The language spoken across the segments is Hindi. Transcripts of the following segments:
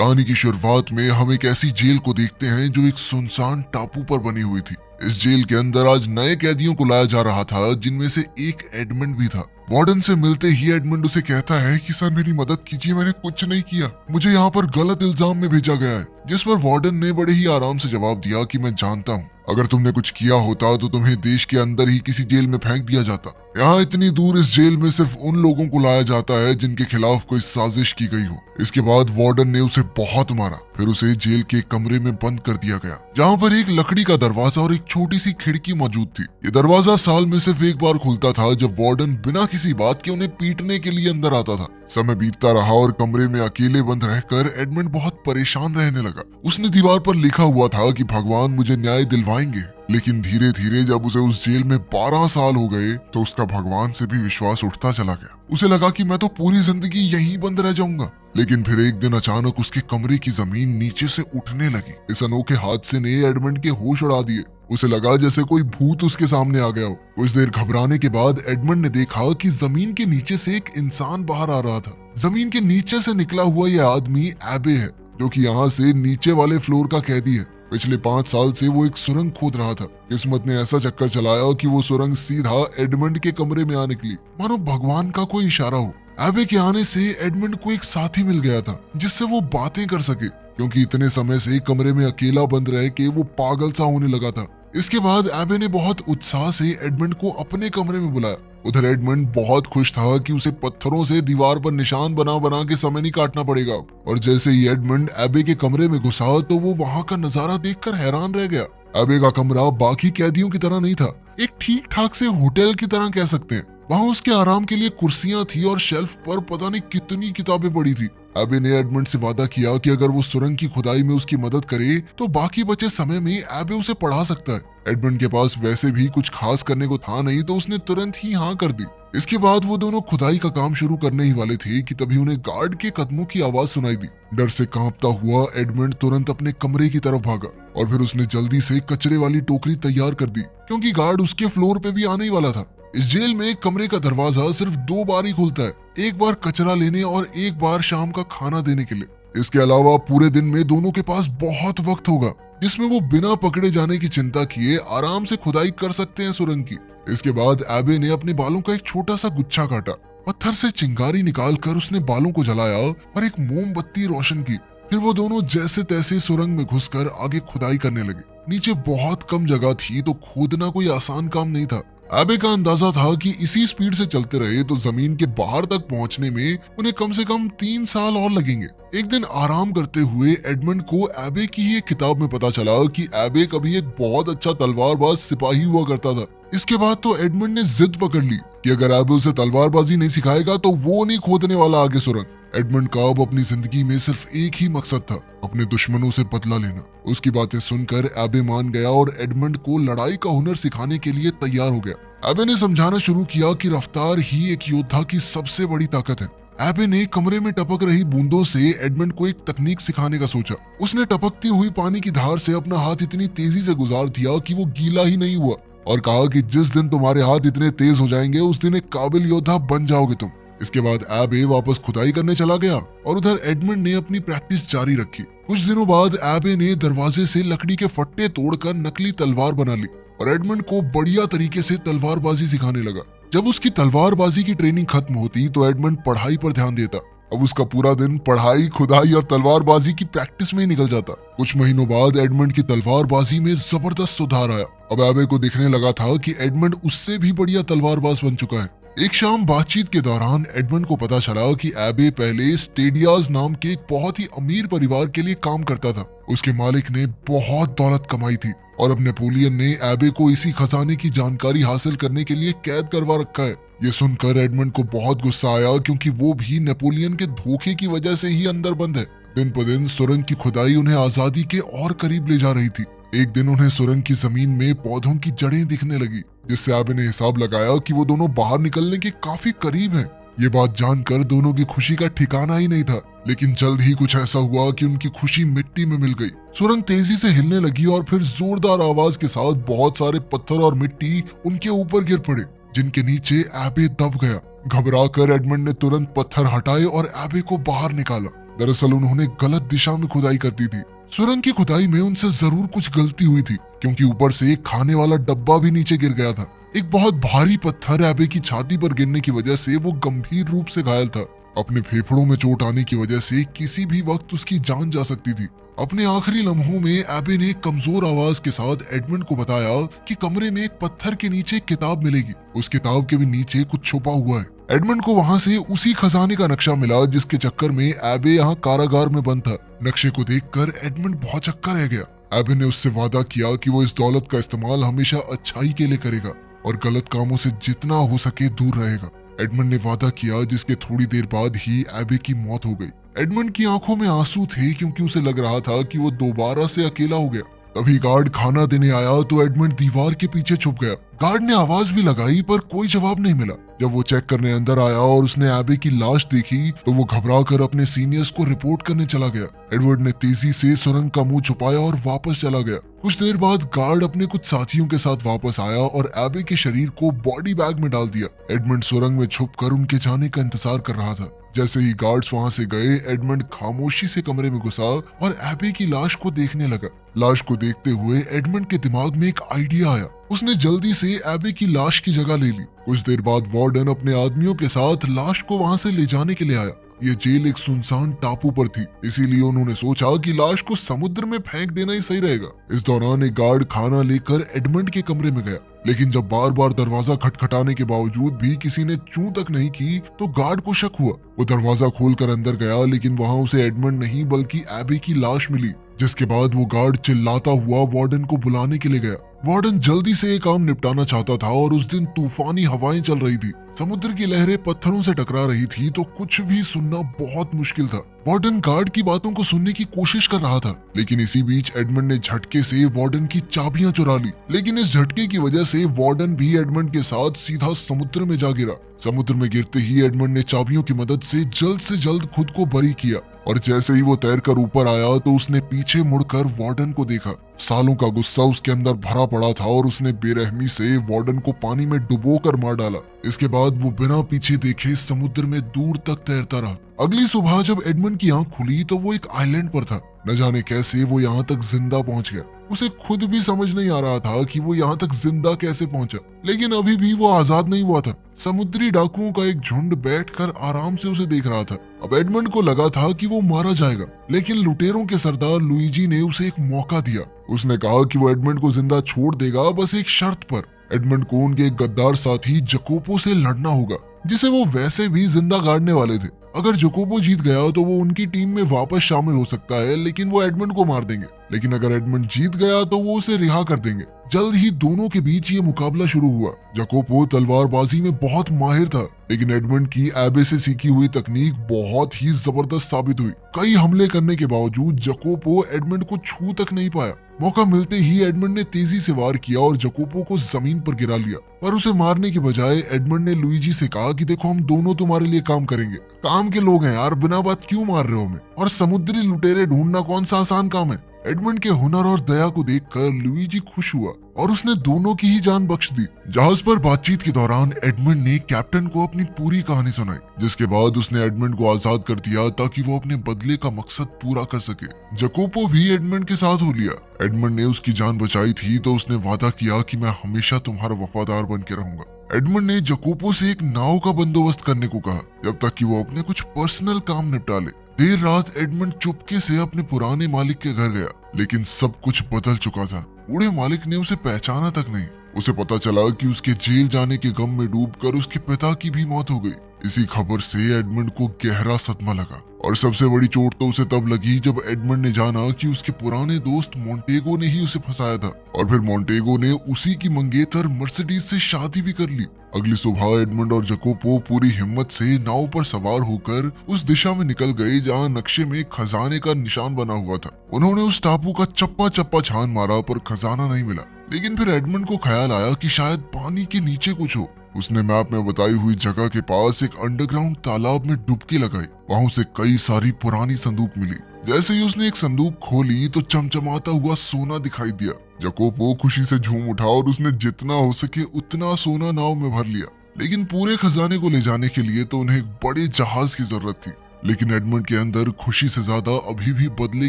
कहानी की शुरुआत में हम एक ऐसी जेल को देखते हैं जो एक सुनसान टापू पर बनी हुई थी। इस जेल के अंदर आज नए कैदियों को लाया जा रहा था, जिनमें से एक एडमंड भी था। वार्डन से मिलते ही एडमंड उसे कहता है कि सर मेरी मदद कीजिए, मैंने कुछ नहीं किया, मुझे यहाँ पर गलत इल्जाम में भेजा गया है। जिस पर वार्डन ने बड़े ही आराम से जवाब दिया कि मैं जानता हूँ, अगर तुमने कुछ किया होता तो तुम्हें देश के अंदर ही किसी जेल में फेंक दिया जाता। यहाँ इतनी दूर इस जेल में सिर्फ उन लोगों को लाया जाता है जिनके खिलाफ कोई साजिश की गई हो। इसके बाद वार्डन ने उसे बहुत मारा, फिर उसे जेल के कमरे में बंद कर दिया गया, जहाँ पर एक लकड़ी का दरवाजा और एक छोटी सी खिड़की मौजूद थी। ये दरवाजा साल में सिर्फ एक बार खुलता था, जब वार्डन बिना किसी बात के उन्हें पीटने के लिए अंदर आता था। समय बीतता रहा और कमरे में अकेले बंद रहकर एडमंड बहुत परेशान रहने लगा। उसने दीवार पर लिखा हुआ था कि भगवान मुझे न्याय दिलवाएंगे, लेकिन धीरे धीरे जब उसे उस जेल में 12 साल हो गए तो उसका भगवान से भी विश्वास उठता चला गया। उसे लगा कि मैं तो पूरी जिंदगी यहीं बंद रह जाऊंगा। लेकिन फिर एक दिन अचानक उसके कमरे की जमीन नीचे से उठने लगी। इस अनोखे हादसे ने एडमंड के होश उड़ा दिए। उसे लगा जैसे कोई भूत उसके सामने आ गया हो। कुछ देर घबराने के बाद एडमंड ने देखा कि जमीन के नीचे से एक इंसान बाहर आ रहा था। जमीन के नीचे से निकला हुआ यह आदमी एबे है, जो कि यहाँ से नीचे वाले फ्लोर का कैदी है। पिछले 5 साल से वो एक सुरंग खोद रहा था। किस्मत ने ऐसा चक्कर चलाया कि वो सुरंग सीधा एडमंड के कमरे में आ निकली, मानो भगवान का कोई इशारा हो। एबे के आने से एडमंड को एक साथी मिल गया था, जिससे वो बातें कर सके, क्योंकि इतने समय से कमरे में अकेला बंद रह के वो पागल सा होने लगा था। इसके बाद एबे ने बहुत उत्साह से एडमंड को अपने कमरे में बुलाया। उधर एडमंड बहुत खुश था कि उसे पत्थरों से दीवार पर निशान बना बना के समय नहीं काटना पड़ेगा। और जैसे ही एडमंड एबे के कमरे में घुसा तो वो वहां का नजारा देखकर हैरान रह गया। एबे का कमरा बाकी कैदियों की तरह नहीं था, एक ठीक ठाक से होटल की तरह कह सकते हैं। वहां उसके आराम के लिए कुर्सियां थी और शेल्फ पर पता नहीं कितनी किताबें पड़ी थी। एबे ने एडमंड से वादा किया कि अगर वो सुरंग की खुदाई में उसकी मदद करे तो बाकी बचे समय में एबे उसे पढ़ा सकता है। एडमंड के पास वैसे भी कुछ खास करने को था नहीं, तो उसने तुरंत ही हाँ कर दी। इसके बाद वो दोनों खुदाई का काम शुरू करने ही वाले थे कि तभी उन्हें गार्ड के कदमों की आवाज सुनाई दी। डर से कांपता हुआ एडमंड तुरंत अपने कमरे की तरफ भागा और फिर उसने जल्दी से कचरे वाली टोकरी तैयार कर दी, क्योंकि गार्ड उसके फ्लोर पे भी आने ही वाला था। इस जेल में कमरे का दरवाजा सिर्फ 2 बार ही खुलता है, एक बार कचरा लेने और एक बार शाम का खाना देने के लिए। इसके अलावा पूरे दिन में दोनों के पास बहुत वक्त होगा, जिसमें वो बिना पकड़े जाने की चिंता किए आराम से खुदाई कर सकते हैं सुरंग की। इसके बाद एबे ने अपने बालों का एक छोटा सा गुच्छा काटा, पत्थर से चिंगारी निकालकर उसने बालों को जलाया और एक मोमबत्ती रोशन की। फिर वो दोनों जैसे तैसे सुरंग में घुसकर आगे खुदाई करने लगे। नीचे बहुत कम जगह थी, तो खोदना कोई आसान काम नहीं था। एबे का अंदाजा था कि इसी स्पीड से चलते रहे तो जमीन के बाहर तक पहुंचने में उन्हें कम से कम 3 साल और लगेंगे। एक दिन आराम करते हुए एडमंड को एबे की ही एक किताब में पता चला कि एबे कभी एक बहुत अच्छा तलवारबाज सिपाही हुआ करता था। इसके बाद तो एडमंड ने जिद पकड़ ली कि अगर एबे उसे तलवारबाजी नहीं सिखाएगा तो वो नहीं खोदने वाला आगे सुरंग। एडमंड का अब अपनी जिंदगी में सिर्फ एक ही मकसद था, अपने दुश्मनों से बदला लेना। उसकी बातें सुनकर एबे मान गया और एडमंड को लड़ाई का हुनर सिखाने के लिए तैयार हो गया। एबे ने समझाना शुरू किया कि रफ्तार ही एक योद्धा की सबसे बड़ी ताकत है। एबे ने कमरे में टपक रही बूंदों से एडमंड को एक तकनीक सिखाने का सोचा। उसने टपकती हुई पानी की धार से अपना हाथ इतनी तेजी से गुजार दिया कि वो गीला ही नहीं हुआ, और कहा कि जिस दिन तुम्हारे हाथ इतने तेज हो जाएंगे उस दिन एक काबिल योद्धा बन जाओगे तुम। इसके बाद एबे वापस खुदाई करने चला गया और उधर एडमंड ने अपनी प्रैक्टिस जारी रखी। कुछ दिनों बाद एबे ने दरवाजे से लकड़ी के फट्टे तोड़कर नकली तलवार बना ली और एडमंड को बढ़िया तरीके से तलवारबाजी सिखाने लगा। जब उसकी तलवारबाजी की ट्रेनिंग खत्म होती तो एडमंड पढ़ाई पर ध्यान देता। अब उसका पूरा दिन पढ़ाई, खुदाई और तलवारबाजी की प्रैक्टिस में ही निकल जाता। कुछ महीनों बाद एडमंड की तलवारबाजी में जबरदस्त सुधार आया। अब एबे को दिखने लगा था कि एडमंड उससे भी बढ़िया तलवारबाज बन चुका है। एक शाम बातचीत के दौरान एडमंड को पता चला कि एबे पहले स्टेडियाज नाम के एक बहुत ही अमीर परिवार के लिए काम करता था। उसके मालिक ने बहुत दौलत कमाई थी और अब नेपोलियन ने एबे को इसी खजाने की जानकारी हासिल करने के लिए कैद करवा रखा है। ये सुनकर एडमंड को बहुत गुस्सा आया, क्योंकि वो भी नेपोलियन के धोखे की वजह से ही अंदर बंद है। दिन पर दिन सुरंग की खुदाई उन्हें आजादी के और करीब ले जा रही थी। एक दिन उन्हें सुरंग की जमीन में पौधों की जड़ें दिखने लगी, जिससे एबे ने हिसाब लगाया कि वो दोनों बाहर निकलने के काफी करीब हैं। ये बात जानकर दोनों की खुशी का ठिकाना ही नहीं था, लेकिन जल्द ही कुछ ऐसा हुआ कि उनकी खुशी मिट्टी में मिल गई। सुरंग तेजी से हिलने लगी और फिर जोरदार आवाज के साथ बहुत सारे पत्थर और मिट्टी उनके ऊपर गिर पड़े, जिनके नीचे एबे दब गया। घबराकर एडमंड ने तुरंत पत्थर हटाए और एबे को बाहर निकाला। दरअसल उन्होंने गलत दिशा में खुदाई कर दी थी। सुरंग की खुदाई में उनसे जरूर कुछ गलती हुई थी, क्योंकि ऊपर से एक खाने वाला डब्बा भी नीचे गिर गया था। एक बहुत भारी पत्थर एबे की छाती पर गिरने की वजह से वो गंभीर रूप से घायल था। अपने फेफड़ों में चोट आने की वजह से किसी भी वक्त उसकी जान जा सकती थी। अपने आखिरी लम्हों में एबे ने कमजोर आवाज के साथ एडमंड को बताया कि कमरे में एक पत्थर के नीचे एक किताब मिलेगी। उस किताब के भी नीचे कुछ छुपा हुआ है। एडमंड को वहां से उसी खजाने का नक्शा मिला जिसके चक्कर में एबे यहाँ कारागार में बंद था। नक्शे को देखकर एडमंड बहुत चक्कर रह गया। एबे ने उससे वादा किया कि वो इस दौलत का इस्तेमाल हमेशा अच्छाई के लिए करेगा और गलत कामों से जितना हो सके दूर रहेगा। एडमंड ने वादा किया, जिसके थोड़ी देर बाद ही एबे की मौत हो गई। एडमंड की आंखों में आंसू थे, क्योंकि उसे लग रहा था कि वो दोबारा से अकेला हो गया। तभी गार्ड खाना देने आया तो एडमंड दीवार के पीछे छुप गया। गार्ड ने आवाज भी लगाई पर कोई जवाब नहीं मिला। जब वो चेक करने अंदर आया और उसने एबे की लाश देखी तो वो घबराकर अपने सीनियर्स को रिपोर्ट करने चला गया। एडवर्ड ने तेजी से सुरंग का मुंह छुपाया और वापस चला गया। कुछ देर बाद गार्ड अपने कुछ साथियों के साथ वापस आया और एबे के शरीर को बॉडी बैग में डाल दिया। एडमंड सुरंग में छुपकर उनके जाने का इंतजार कर रहा था। जैसे ही गार्ड्स वहां से गए, एडमंड खामोशी से कमरे में घुसा और एबे की लाश को देखने लगा। लाश को देखते हुए एडमंड के दिमाग में एक आइडिया आया। उसने जल्दी से एबे की लाश की जगह ले ली। कुछ देर बाद वार्डन अपने आदमियों के साथ लाश को वहां से ले जाने के लिए आया। ये जेल एक सुनसान टापू पर थी, इसीलिए उन्होंने सोचा कि लाश को समुद्र में फेंक देना ही सही रहेगा। इस दौरान एक गार्ड खाना लेकर एडमंड के कमरे में गया, लेकिन जब बार बार दरवाजा खटखटाने के बावजूद भी किसी ने चूं तक नहीं की तो गार्ड को शक हुआ। वो दरवाजा खोलकर अंदर गया, लेकिन वहां उसे एडमंड नहीं बल्कि एबे की लाश मिली। जिसके बाद वो गार्ड चिल्लाता हुआ वार्डन को बुलाने के लिए गया। वार्डन जल्दी से ये काम निपटाना चाहता था और उस दिन तूफानी हवाएं चल रही थी। समुद्र की लहरें पत्थरों से टकरा रही थी, तो कुछ भी सुनना बहुत मुश्किल था। वार्डन गार्ड की बातों को सुनने की कोशिश कर रहा था, लेकिन इसी बीच एडमंड ने झटके से वार्डन की चाबियां चुरा ली। लेकिन इस झटके की वजह से वार्डन भी एडमंड के साथ सीधा समुद्र में जा गिरा। समुद्र में गिरते ही एडमंड ने चाबियों की मदद से जल्द खुद को बरी किया और जैसे ही वो तैरकर ऊपर आया तो उसने पीछे मुड़कर वार्डन को देखा। सालों का गुस्सा उसके अंदर भरा पड़ा था और उसने बेरहमी से वार्डन को पानी में डुबोकर मार डाला। इसके बाद वो बिना पीछे देखे समुद्र में दूर तक तैरता रहा। अगली सुबह जब एडमंड की आंख खुली तो वो एक आइलैंड पर था। न जाने कैसे वो यहाँ तक जिंदा पहुंच गया। उसे खुद भी समझ नहीं आ रहा था कि वो यहाँ तक जिंदा कैसे पहुंचा, लेकिन अभी भी वो आजाद नहीं हुआ था। समुद्री डाकुओं का एक झुंड बैठकर आराम से उसे देख रहा था। अब एडमंड को लगा था कि वो मारा जाएगा, लेकिन लुटेरों के सरदार लुइजी ने उसे एक मौका दिया। उसने कहा कि वो एडमंड को जिंदा छोड़ देगा, बस एक शर्त पर। एडमंड को उनके एक गद्दार साथी जकोपो से लड़ना होगा, जिसे वो वैसे भी जिंदा गाड़ने वाले थे। अगर जकोपो जीत गया तो वो उनकी टीम में वापस शामिल हो सकता है, लेकिन वो एडमंड को मार देंगे। लेकिन अगर एडमंड जीत गया तो वो उसे रिहा कर देंगे। जल्द ही दोनों के बीच ये मुकाबला शुरू हुआ। जकोपो तलवारबाजी में बहुत माहिर था, लेकिन एडमंड की एबे से सीखी हुई तकनीक बहुत ही जबरदस्त साबित हुई। कई हमले करने के बावजूद जकोपो एडमंड को छू तक नहीं पाया। मौका मिलते ही एडमंड ने तेजी से वार किया और जकोपो को जमीन पर गिरा लिया, पर उसे मारने के बजाय एडमंड ने लुइजी से कहा कि देखो, हम दोनों तुम्हारे लिए काम करेंगे। काम के लोग हैं यार, बिना बात क्यों मार रहे हो हमें? और समुद्री लुटेरे ढूंढना कौन सा आसान काम है? एडमंड के हुनर और दया को देखकर लुइजी खुश हुआ और उसने दोनों की ही जान बख्श दी। जहाज पर बातचीत के दौरान एडमंड ने कैप्टन को अपनी पूरी कहानी सुनाई, जिसके बाद उसने एडमंड को आजाद कर दिया ताकि वो अपने बदले का मकसद पूरा कर सके। जकोपो भी एडमंड के साथ हो लिया। एडमंड ने उसकी जान बचाई थी तो उसने वादा किया कि मैं हमेशा तुम्हारा वफादार बन के रहूंगा। एडमंड ने जकोपो से एक नाव का बंदोबस्त करने को कहा, जब तक कि वो अपने कुछ पर्सनल काम निपटा ले। देर रात एडमंड चुपके से अपने पुराने मालिक के घर गया, लेकिन सब कुछ बदल चुका था। बूढ़े मालिक ने उसे पहचाना तक नहीं। उसे पता चला कि उसके जेल जाने के गम में डूबकर उसके पिता की भी मौत हो गई। इसी खबर से एडमंड को गहरा सदमा लगा और सबसे बड़ी चोट तो उसे तब लगी जब एडमंड ने जाना कि उसके पुराने दोस्त मोंटेगो ने ही उसे फंसाया था और फिर मोंटेगो ने उसी की मंगेतर मर्सिडीज से शादी भी कर ली। अगली सुबह एडमंड और जकोपो पूरी हिम्मत से नाव पर सवार होकर उस दिशा में निकल गए जहां नक्शे में खजाने का निशान बना हुआ था। उन्होंने उस टापू का चप्पा चप्पा छान मारा, पर खजाना नहीं मिला। लेकिन फिर एडमंड को ख्याल आया कि शायद पानी के नीचे कुछ हो। उसने मैप में बताई हुई जगह के पास एक अंडरग्राउंड तालाब में डुबकी लगाई। वहां उसे कई सारी पुरानी संदूक मिली। जैसे ही उसने एक संदूक खोली तो चमचमाता हुआ सोना दिखाई दिया। जकोपो खुशी से झूम उठा और उसने जितना हो सके उतना सोना नाव में भर लिया। लेकिन पूरे खजाने को ले जाने के लिए तो उन्हें एक बड़े जहाज की जरूरत थी। लेकिन एडमंड के अंदर खुशी से ज्यादा अभी भी बदले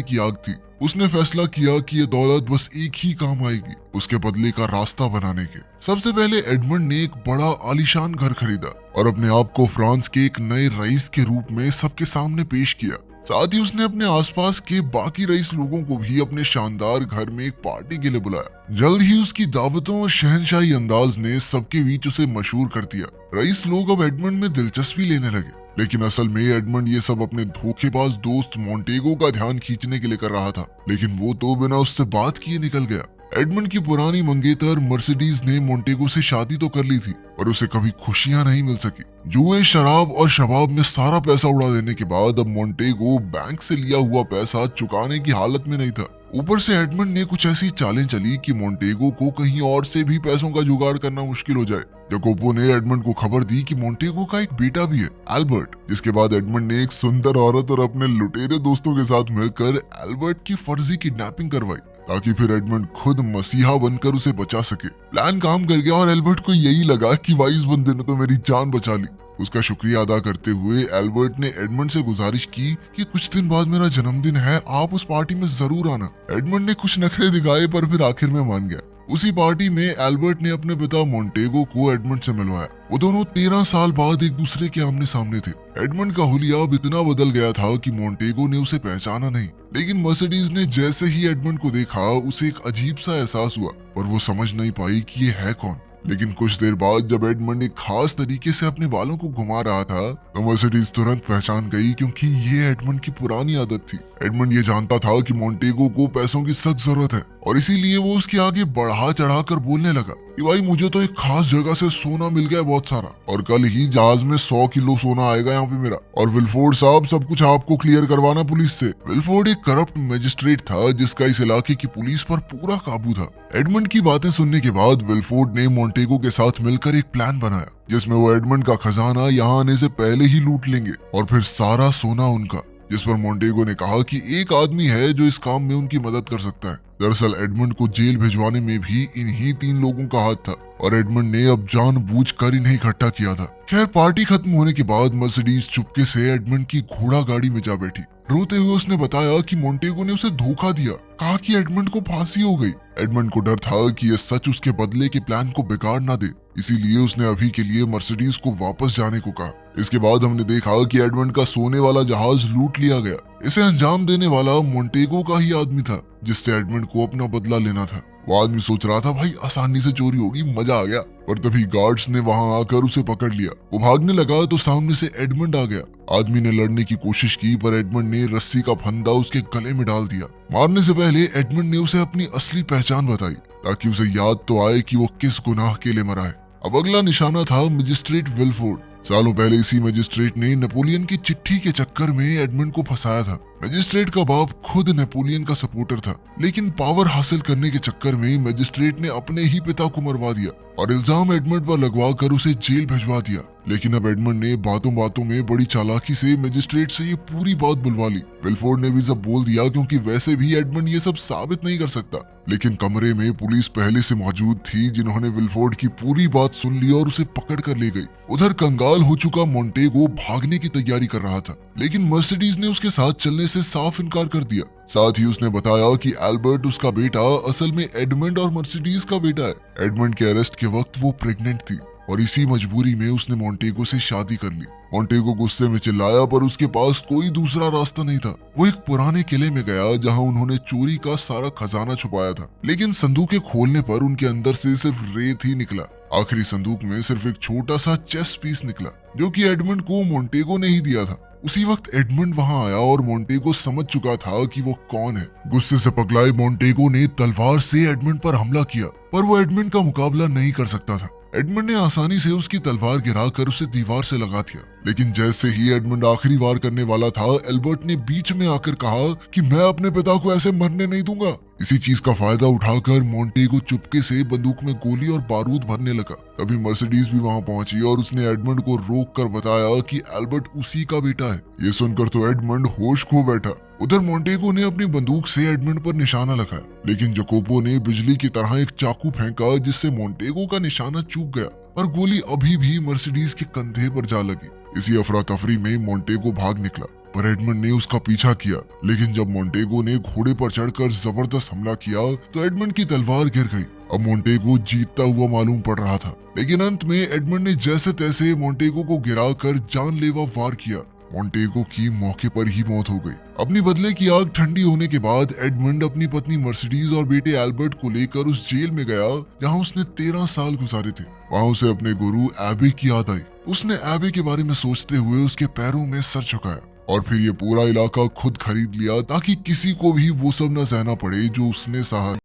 की आग थी। उसने फैसला किया कि ये दौलत बस एक ही काम आएगी, उसके बदले का रास्ता बनाने के। सबसे पहले एडमंड ने एक बड़ा आलीशान घर खरीदा और अपने आप को फ्रांस के एक नए रईस के रूप में सबके सामने पेश किया। साथ ही उसने अपने आसपास के बाकी रईस लोगों को भी अपने शानदार घर में एक पार्टी के लिए बुलाया। जल्द ही उसकी दावतों और शहनशाही अंदाज ने सबके बीच उसे मशहूर कर दिया। रईस लोग अब एडमंड में दिलचस्पी लेने लगे, लेकिन असल में एडमंड ये सब अपने धोखेबाज दोस्त मोंटेगो का ध्यान खींचने के लिए कर रहा था, लेकिन वो तो बिना उससे बात किए निकल गया। एडमंड की पुरानी मंगेतर मर्सिडीज ने मोंटेगो से शादी तो कर ली थी, पर उसे कभी खुशियां नहीं मिल सकी। जुए, शराब और शबाब में सारा पैसा उड़ा देने के बाद अब मोंटेगो बैंक से लिया हुआ पैसा चुकाने की हालत में नहीं था। ऊपर से एडमंड ने कुछ ऐसी चालें चली कि मोंटेगो को कहीं और से भी पैसों का जुगाड़ करना मुश्किल हो जाए। जकोपो ने एडमंड को खबर दी कि मोंटेगो का एक बेटा भी है, एल्बर्ट, जिसके बाद एडमंड ने एक सुंदर औरत और अपने लुटेरे दोस्तों के साथ मिलकर एल्बर्ट की फर्जी किडनैपिंग करवाई, ताकि फिर एडमंड खुद मसीहा बनकर उसे बचा सके। प्लान काम कर गया और एल्बर्ट को यही लगा कि वाइस बंदे ने तो मेरी जान बचा ली। उसका शुक्रिया अदा करते हुए एल्बर्ट ने एडमंड से गुजारिश की कि कुछ दिन बाद मेरा जन्मदिन है, आप उस पार्टी में जरूर आना। एडमंड ने कुछ नखरे दिखाए पर फिर आखिर में मान गया। उसी पार्टी में एल्बर्ट ने अपने पिता मोंटेगो को एडमंड से मिलवाया। वो दोनों 13 साल बाद एक दूसरे के आमने सामने थे। एडमंड का हुलिया अब इतना बदल गया था कि मोंटेगो ने उसे पहचाना नहीं, लेकिन मर्सिडीज ने जैसे ही एडमंड को देखा उसे एक अजीब सा एहसास हुआ, पर वो समझ नहीं पाई कि ये है कौन। लेकिन कुछ देर बाद जब एडमंड एक खास तरीके से अपने बालों को घुमा रहा था तो मर्सिडीज तुरंत पहचान गई, क्योंकि ये एडमंड की पुरानी आदत थी। एडमंड ये जानता था कि मोंटेगो को पैसों की सख्त जरूरत है और इसीलिए वो उसके आगे बढ़ा चढ़ा कर बोलने लगा कि भाई मुझे तो एक खास जगह से सोना मिल गया बहुत सारा, और कल ही जहाज में 100 किलो सोना आएगा यहाँ पे मेरा, और विल्फोर्ड साहब सब कुछ आपको क्लियर करवाना पुलिस से। विल्फोर्ड एक करप्ट मजिस्ट्रेट था जिसका इस इलाके की पुलिस पर पूरा काबू था। एडमंड की बातें सुनने के बाद विल्फोर्ड ने मोंटेगो के साथ मिलकर एक प्लान बनाया, जिसमें वो एडमंड का खजाना यहाँ आने से पहले ही लूट लेंगे और फिर सारा सोना उनका। जिस पर मोंटेगो ने कहा कि एक आदमी है जो इस काम में उनकी मदद कर सकता है। दरअसल एडमंड को जेल भिजवाने में भी इन्हीं 3 लोगों का हाथ था और एडमंड ने अब जानबूझकर इन्हें इकट्ठा किया था। खैर, पार्टी खत्म होने के बाद मर्सिडीज चुपके से एडमंड की घोड़ा गाड़ी में जा बैठी। रोते हुए उसने बताया कि मोंटेगो ने उसे धोखा दिया, कहा कि एडमंड को फांसी हो गई। एडमंड को डर था कि यह सच उसके बदले के प्लान को बिगाड़ ना दे, इसीलिए उसने अभी के लिए मर्सिडीज को वापस जाने को कहा। इसके बाद हमने देखा कि एडमंड का सोने वाला जहाज लूट लिया गया। इसे अंजाम देने वाला मोंटेगो का ही आदमी था, जिससे एडमंड को अपना बदला लेना था। वो आदमी सोच रहा था भाई आसानी से चोरी होगी, मजा आ गया, पर तभी गार्ड्स ने वहां आकर उसे पकड़ लिया। वो भागने लगा तो सामने से एडमंड आ गया। आदमी ने लड़ने की कोशिश की पर एडमंड ने रस्सी का फंदा उसके गले में डाल दिया। मारने से पहले एडमंड ने उसे अपनी असली पहचान बताई, ताकि उसे याद तो आए कि वो किस गुनाह के लिए मरा है। अब अगला निशाना था मजिस्ट्रेट विल्फोर्ड। सालों पहले इसी मजिस्ट्रेट ने नेपोलियन की चिट्ठी के चक्कर में एडमंड को फंसाया था। मजिस्ट्रेट का बाप खुद नेपोलियन का सपोर्टर था, लेकिन पावर हासिल करने के चक्कर में मजिस्ट्रेट ने अपने ही पिता को मरवा दिया और इल्जाम एडमंड पर लगवा कर उसे जेल भिजवा दिया। लेकिन अब एडमंड ने बातों बातों में बड़ी चालाकी से मजिस्ट्रेट से ये पूरी बात बुलवा ली। विल्फोर्ड ने भी सब बोल दिया, क्योंकि वैसे भी एडमंड ये सब साबित नहीं कर सकता। लेकिन कमरे में पुलिस पहले से मौजूद थी, जिन्होंने विल्फोर्ड की पूरी बात सुन ली और उसे पकड़ कर ले गई। उधर कंगाल हो चुका मोंटेगो भागने की तैयारी कर रहा था, लेकिन मर्सिडीज ने उसके साथ चलने से साफ इनकार कर दिया। साथ ही उसने बताया कि एल्बर्ट उसका बेटा असल में एडमंड और मर्सिडीज का बेटा है। एडमंड के अरेस्ट के वक्त वो प्रेग्नेंट थी और इसी मजबूरी में उसने मोंटेगो से शादी कर ली। मोंटेगो गुस्से में चिल्लाया, पर उसके पास कोई दूसरा रास्ता नहीं था। वो एक पुराने किले में गया जहां उन्होंने चोरी का सारा खजाना छुपाया था, लेकिन संदूकें खोलने पर उनके अंदर से सिर्फ रेत ही निकला। आखिरी संदूक में सिर्फ एक छोटा सा चेस पीस निकला, जो कि एडमंड को मोंटेगो ने ही दिया था। उसी वक्त एडमंड वहां आया और मोंटेगो समझ चुका था कि वो कौन है। गुस्से से पगलाए मोंटेगो ने तलवार से एडमंड पर हमला किया, पर वो एडमंड का मुकाबला नहीं कर सकता था। एडमंड ने आसानी से उसकी तलवार गिराकर उसे दीवार से लगा दिया, लेकिन जैसे ही एडमंड आखिरी वार करने वाला था, एल्बर्ट ने बीच में आकर कहा कि मैं अपने पिता को ऐसे मरने नहीं दूंगा। इसी चीज का फायदा उठाकर मोंटेगो चुपके से बंदूक में गोली और बारूद भरने लगा। तभी मर्सिडीज भी वहां पहुंची और उसने एडमंड को रोक कर बताया कि एल्बर्ट उसी का बेटा है। ये सुनकर तो एडमंड होश खो बैठा। उधर मोंटेगो ने अपनी बंदूक से एडमंड पर निशाना लगाया, लेकिन जकोपो ने बिजली की तरह एक चाकू फेंका, जिससे मोंटेगो का निशाना चूक गया और गोली अभी भी मर्सिडीज के कंधे पर जा लगी। इसी अफरा तफरी में मोंटेगो भाग निकला। पर एडमंड ने उसका पीछा किया। लेकिन जब मोंटेगो ने घोड़े पर चढ़कर जबरदस्त हमला किया तो एडमंड की तलवार गिर गई। अब मोंटेगो जीतता हुआ मालूम पड़ रहा था, लेकिन अंत में एडमंड ने जैसे तैसे मोंटेगो को गिराकर जानलेवा वार किया। मोंटेगो की मौके पर ही मौत हो गई। अपनी बदले की आग ठंडी होने के बाद एडमंड अपनी पत्नी मर्सिडीज और बेटे एल्बर्ट को लेकर उस जेल में गया जहां उसने 13 साल गुजारे थे। वहां उसे अपने गुरु एबे की याद आई। उसने एबे के बारे में सोचते हुए उसके पैरों में सर झुकाया और फिर ये पूरा इलाका खुद खरीद लिया ताकि किसी को भी वो सब न सहना पड़े जो उसने सहा।